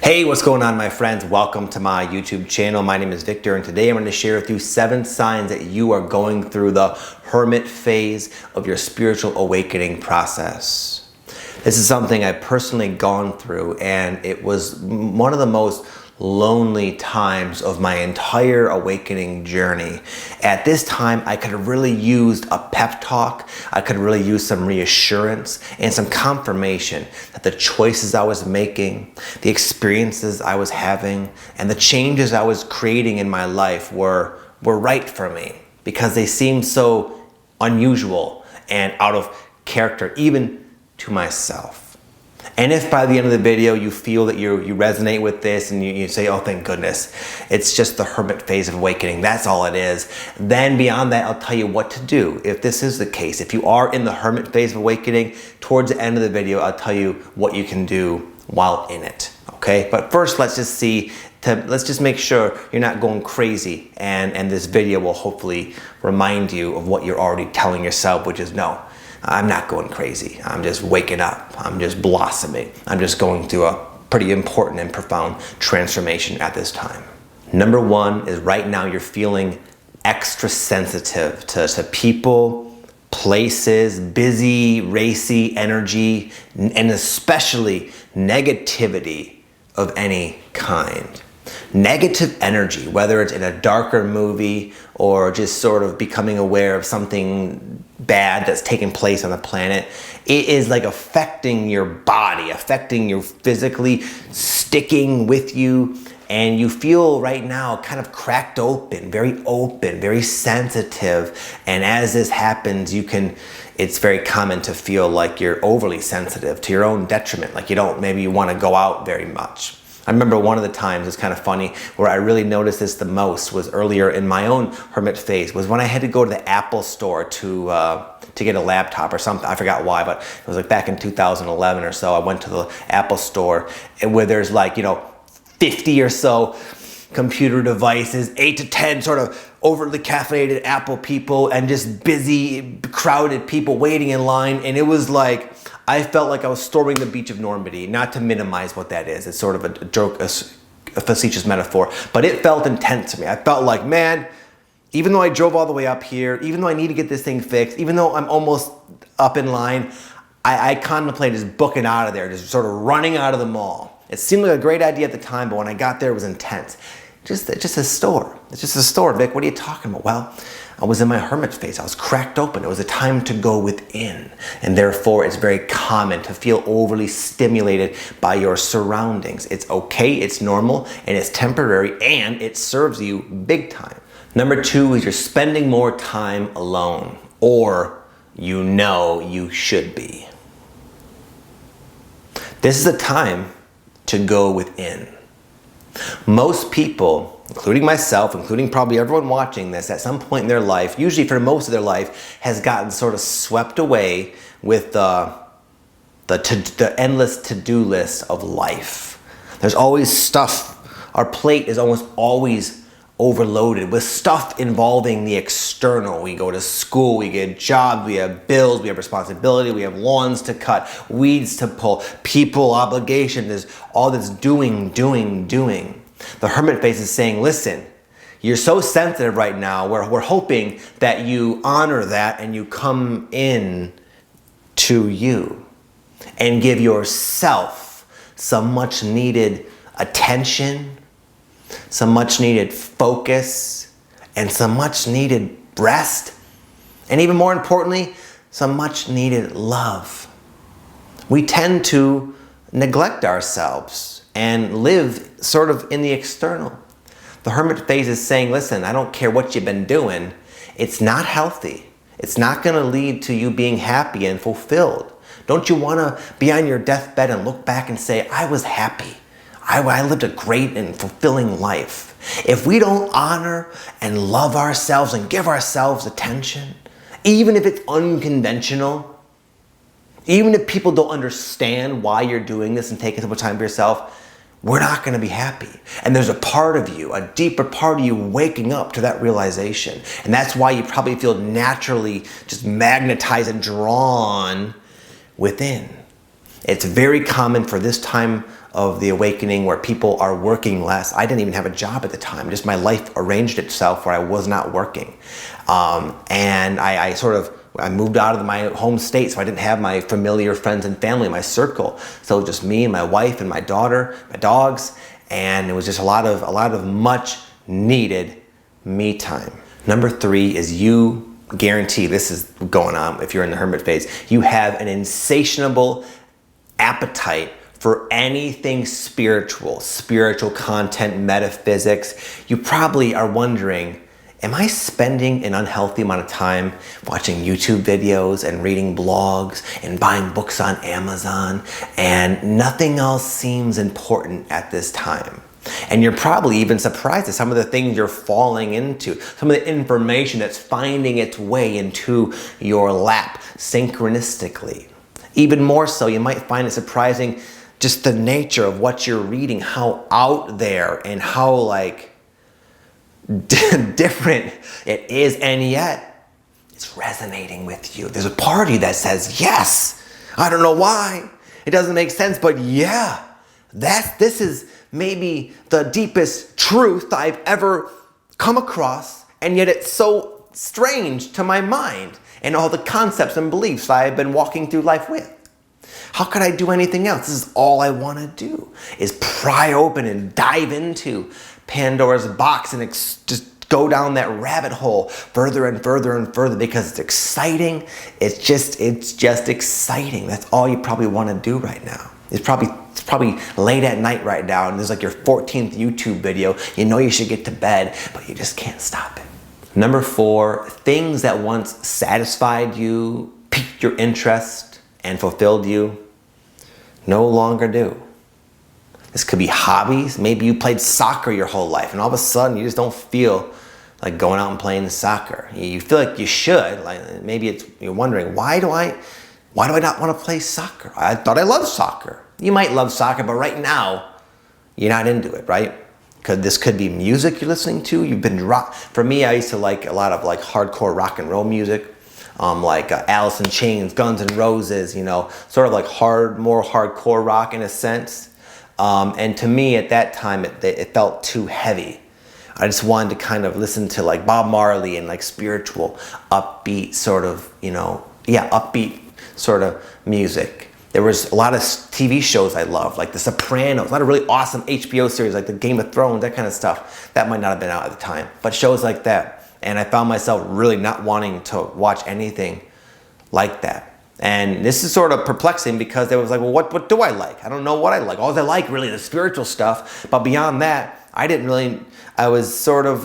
Hey, what's going on, my friends? Welcome to my YouTube channel. My name is Victor, and today I'm going to share with you 7 signs that you are going through the hermit phase of your spiritual awakening process. This is something I've personally gone through, and it was one of the most lonely times of my entire awakening journey. At this time, I could have really used a pep talk. I could have really used some reassurance and some confirmation that the choices I was making, the experiences I was having, and the changes I was creating in my life were right for me, because they seemed so unusual and out of character, even to myself. And if by the end of the video you feel that you resonate with this and you say, oh, thank goodness, it's just the hermit phase of awakening, that's all it is, then beyond that, I'll tell you what to do. If this is the case, if you are in the hermit phase of awakening, towards the end of the video, I'll tell you what you can do while in it, okay? But first, let's just make sure you're not going crazy, and this video will hopefully remind you of what you're already telling yourself, which is no. I'm not going crazy. I'm just waking up. I'm just blossoming. I'm just going through a pretty important and profound transformation at this time. Number 1 is right now you're feeling extra sensitive to people, places, busy, racy energy, and especially negativity of any kind. Negative energy, whether it's in a darker movie or just sort of becoming aware of something bad that's taking place on the planet, it is like affecting your body, affecting you physically, sticking with you, and you feel right now kind of cracked open, very sensitive. And as this happens, it's very common to feel like you're overly sensitive to your own detriment, like maybe you want to go out very much. I remember one of the times, it's kind of funny, where I really noticed this the most was earlier in my own hermit phase, was when I had to go to the Apple store to get a laptop or something. I forgot why, but it was like back in 2011 or so. I went to the Apple store, and where there's 50 or so computer devices, 8 to 10 sort of overly caffeinated Apple people, and just busy, crowded people waiting in line. And it was like, I felt like I was storming the beach of Normandy, not to minimize what that is. It's sort of a joke, a facetious metaphor, but it felt intense to me. I felt like, man, even though I drove all the way up here, even though I need to get this thing fixed, even though I'm almost up in line, I contemplated just booking out of there, just sort of running out of the mall. It seemed like a great idea at the time, but when I got there, it was intense. Just a store. It's just a store, Vic. What are you talking about? Well, I was in my hermit phase. I was cracked open. It was a time to go within. And therefore, it's very common to feel overly stimulated by your surroundings. It's okay, it's normal, and it's temporary, and it serves you big time. Number 2 is you're spending more time alone, or you should be. This is a time to go within. Most people, including myself, including probably everyone watching this, at some point in their life, usually for most of their life, has gotten sort of swept away with the endless to-do list of life. There's always stuff. Our plate is almost always overloaded with stuff involving the external. We go to school, we get jobs, we have bills, we have responsibility, we have lawns to cut, weeds to pull, people, obligation. There's all this doing. The hermit phase is saying, listen, you're so sensitive right now. We're hoping that you honor that and you come in to you and give yourself some much needed attention, some much needed focus, and some much needed rest, and even more importantly, some much needed love. We tend to neglect ourselves and live sort of in the external. The hermit phase is saying, listen, I don't care what you've been doing. It's not healthy. It's not going to lead to you being happy and fulfilled. Don't you want to be on your deathbed and look back and say, I was happy. I lived a great and fulfilling life. If we don't honor and love ourselves and give ourselves attention, even if it's unconventional, even if people don't understand why you're doing this and taking so much time for yourself, we're not going to be happy. And there's a part of you, a deeper part of you waking up to that realization. And that's why you probably feel naturally just magnetized and drawn within. It's very common for this time of the awakening where people are working less. I didn't even have a job at the time. Just my life arranged itself where I was not working. And I moved out of my home state, so I didn't have my familiar friends and family, my circle. So just me and my wife and my daughter, my dogs, and it was just a lot of much needed me time. Number 3 is you guarantee, this is going on if you're in the hermit phase, you have an insatiable appetite for anything spiritual content, metaphysics. You probably are wondering, am I spending an unhealthy amount of time watching YouTube videos and reading blogs and buying books on Amazon, and nothing else seems important at this time? And you're probably even surprised at some of the things you're falling into, some of the information that's finding its way into your lap synchronistically. Even more so, you might find it surprising just the nature of what you're reading, how out there and how different it is, and yet it's resonating with you. There's a party that says, yes, I don't know why, it doesn't make sense, but yeah, this is maybe the deepest truth I've ever come across, and yet it's so strange to my mind and all the concepts and beliefs I've been walking through life with. How could I do anything else? This is all I want to do, is pry open and dive into Pandora's box and just go down that rabbit hole further and further and further, because it's exciting. It's just exciting. That's all you probably want to do right now. It's probably late at night right now, and there's like your 14th YouTube video. You know you should get to bed, but you just can't stop it. Number 4, things that once satisfied you, piqued your interest, and fulfilled you, no longer do. This could be hobbies. Maybe you played soccer your whole life, and all of a sudden you just don't feel like going out and playing soccer. You feel like you should. Like maybe you're wondering, why do I not want to play soccer? I thought I loved soccer. You might love soccer, but right now you're not into it, right? Because this could be music you're listening to. You've been For me, I used to like a lot of hardcore rock and roll music. Alice in Chains, Guns N' Roses, sort of like more hardcore rock in a sense. And to me at that time, it felt too heavy. I just wanted to kind of listen to Bob Marley and spiritual, upbeat sort of, upbeat sort of music. There was a lot of TV shows I loved, like The Sopranos, a lot of really awesome HBO series like the Game of Thrones, that kind of stuff. That might not have been out at the time, but shows like that. And I found myself really not wanting to watch anything like that. And this is sort of perplexing, because it was like, well, what do I like? I don't know what I like. All I like really is the spiritual stuff. But beyond that, I was sort of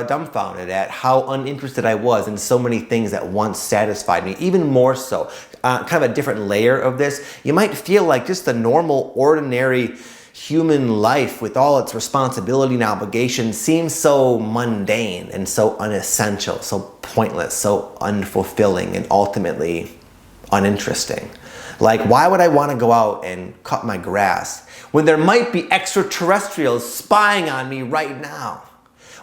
dumbfounded at how uninterested I was in so many things that once satisfied me. Even more so, kind of a different layer of this. You might feel like just the normal, ordinary human life with all its responsibility and obligations seems so mundane and so unessential, so pointless, so unfulfilling, and ultimately uninteresting. Like, why would I want to go out and cut my grass when there might be extraterrestrials spying on me right now?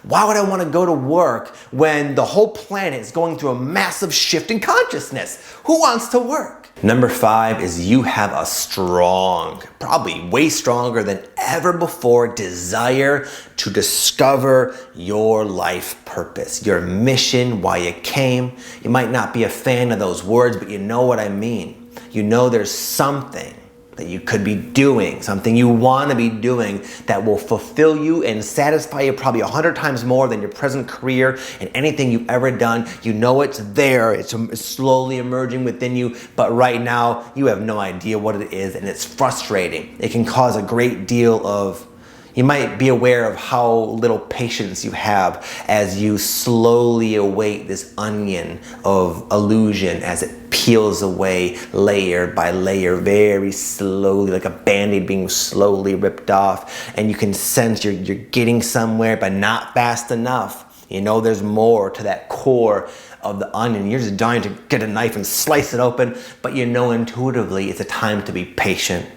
Why would I want to go to work when the whole planet is going through a massive shift in consciousness? Who wants to work? Number 5 is you have a strong, probably way stronger than ever before, desire to discover your life purpose, your mission, why you came. You might not be a fan of those words, but you know what I mean. You know there's something that you could be doing, something you want to be doing that will fulfill you and satisfy you probably 100 times more than your present career and anything you've ever done. You know it's there, it's slowly emerging within you, but right now you have no idea what it is, and it's frustrating. It can cause a great deal of, you might be aware of how little patience you have as you slowly await this onion of illusion as it peels away layer by layer, very slowly, like a Band-Aid being slowly ripped off. And you can sense you're getting somewhere, but not fast enough. You know there's more to that core of the onion. You're just dying to get a knife and slice it open, but you know intuitively it's a time to be patient.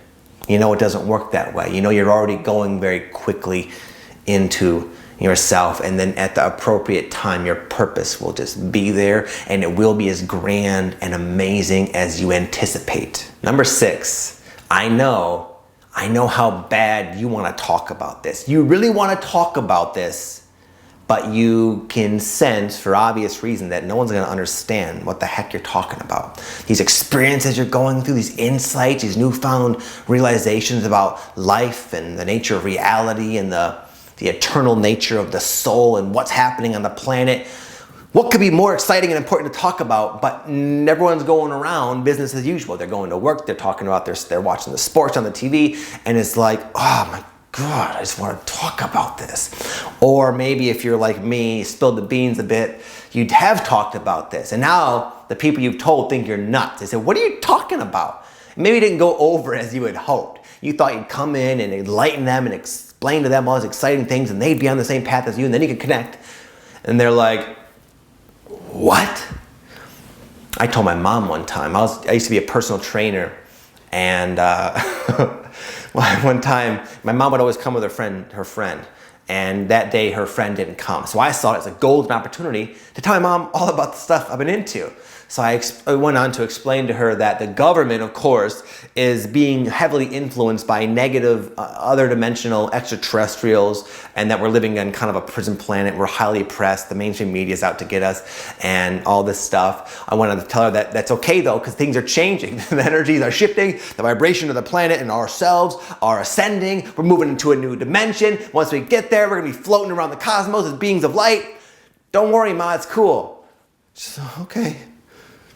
You know it doesn't work that way. You know you're already going very quickly into yourself, and then at the appropriate time your purpose will just be there, and it will be as grand and amazing as you anticipate. Number 6, I know how bad you want to talk about this. You really want to talk about this, but you can sense, for obvious reason, that no one's going to understand what the heck you're talking about. These experiences you're going through, these insights, these newfound realizations about life and the nature of reality and the eternal nature of the soul and what's happening on the planet. What could be more exciting and important to talk about? But everyone's going around business as usual. They're going to work, they're talking about they're watching the sports on the TV, and it's like, oh my God, I just want to talk about this. Or maybe if you're like me, spilled the beans a bit, you'd have talked about this. And now the people you've told think you're nuts. They say, what are you talking about? Maybe it didn't go over as you had hoped. You thought you'd come in and enlighten them and explain to them all these exciting things and they'd be on the same path as you and then you could connect. And they're like, what? I told my mom one time, I used to be a personal trainer, and one time my mom would always come with her friend, and that day her friend didn't come. So I saw it as a golden opportunity to tell my mom all about the stuff I've been into. So I went on to explain to her that the government, of course, is being heavily influenced by negative, other dimensional extraterrestrials, and that we're living on kind of a prison planet. We're highly oppressed. The mainstream media is out to get us and all this stuff. I wanted to tell her that that's okay though, because things are changing. The energies are shifting. The vibration of the planet and ourselves are ascending. We're moving into a new dimension. Once we get there, we're going to be floating around the cosmos as beings of light. Don't worry, Ma, it's cool. She's like, okay.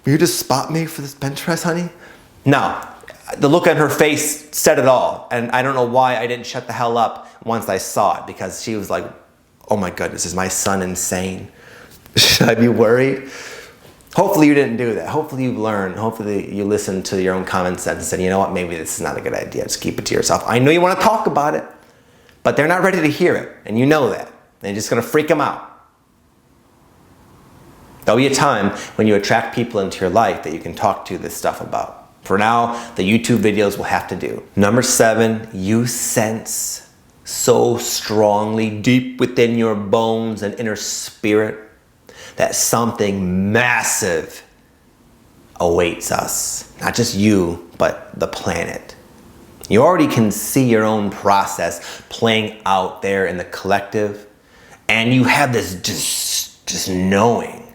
Will you just spot me for this bench press, honey? No. The look on her face said it all. And I don't know why I didn't shut the hell up once I saw it, because she was like, oh my goodness, is my son insane? Should I be worried? Hopefully you didn't do that. Hopefully you learned. Hopefully you listened to your own common sense and said, you know what, maybe this is not a good idea. Just keep it to yourself. I know you want to talk about it, but they're not ready to hear it. And you know that. They're just going to freak them out. There'll be a time when you attract people into your life that you can talk to this stuff about. For now, the YouTube videos will have to do. Number 7, you sense so strongly deep within your bones and inner spirit that something massive awaits us. Not just you, but the planet. You already can see your own process playing out there in the collective, and you have this just knowing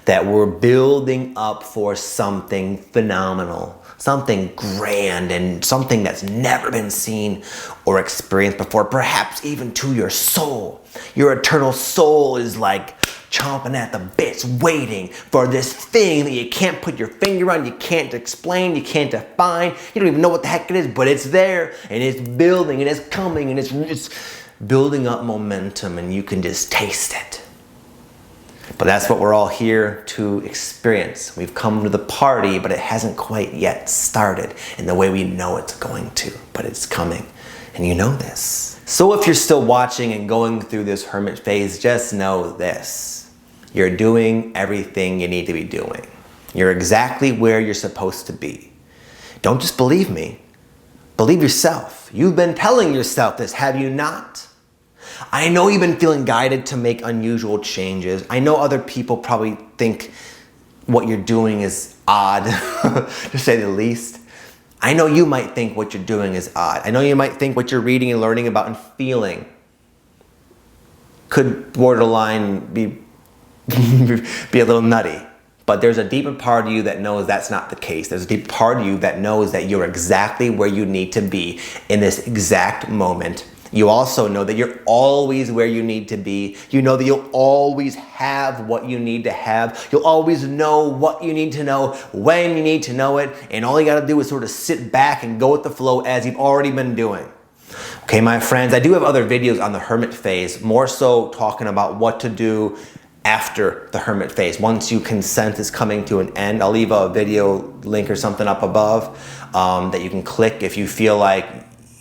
that we're building up for something phenomenal, something grand, and something that's never been seen or experienced before, perhaps even to your soul. Your eternal soul is like chomping at the bits, waiting for this thing that you can't put your finger on, you can't explain, you can't define, you don't even know what the heck it is, but it's there, and it's building, and it's coming, and it's building up momentum, and you can just taste it. But that's what we're all here to experience. We've come to the party, but it hasn't quite yet started in the way we know it's going to, but it's coming, and you know this. So if you're still watching and going through this hermit phase, just know this. You're doing everything you need to be doing. You're exactly where you're supposed to be. Don't just believe me. Believe yourself. You've been telling yourself this, have you not? I know you've been feeling guided to make unusual changes. I know other people probably think what you're doing is odd, to say the least. I know you might think what you're doing is odd. I know you might think what you're reading and learning about and feeling could borderline be a little nutty. But there's a deeper part of you that knows that's not the case. There's a deep part of you that knows that you're exactly where you need to be in this exact moment. You also know that you're always where you need to be. You know that you'll always have what you need to have. You'll always know what you need to know, when you need to know it. And all you got to do is sort of sit back and go with the flow as you've already been doing. Okay, my friends, I do have other videos on the hermit phase, more so talking about what to do after the hermit phase. Once you can sense it's coming to an end, I'll leave a video link or something up above that you can click if you feel like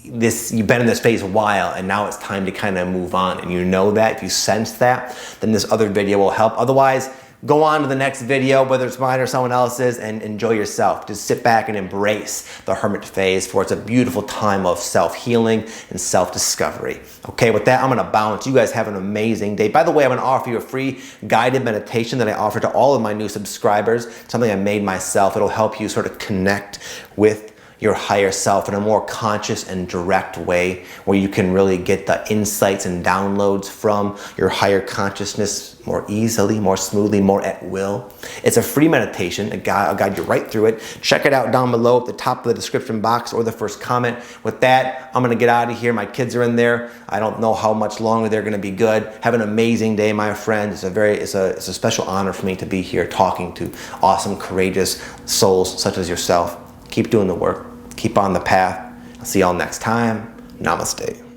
you've been in this phase a while and now it's time to kind of move on, and you know that, if you sense that, then this other video will help. Otherwise, go on to the next video, whether it's mine or someone else's, and enjoy yourself. Just sit back and embrace the hermit phase, for it's a beautiful time of self-healing and self-discovery. Okay, with that, I'm gonna bounce. You guys have an amazing day. By the way, I'm gonna offer you a free guided meditation that I offer to all of my new subscribers, something I made myself. It'll help you sort of connect with your higher self in a more conscious and direct way, where you can really get the insights and downloads from your higher consciousness more easily, more smoothly, more at will. It's a free meditation. I'll guide you right through it. Check it out down below at the top of the description box or the first comment. With that, I'm gonna get out of here. My kids are in there. I don't know how much longer they're gonna be good. Have an amazing day, my friends. It's a special honor for me to be here talking to awesome, courageous souls such as yourself. Keep doing the work. Keep on the path. I'll see y'all next time. Namaste.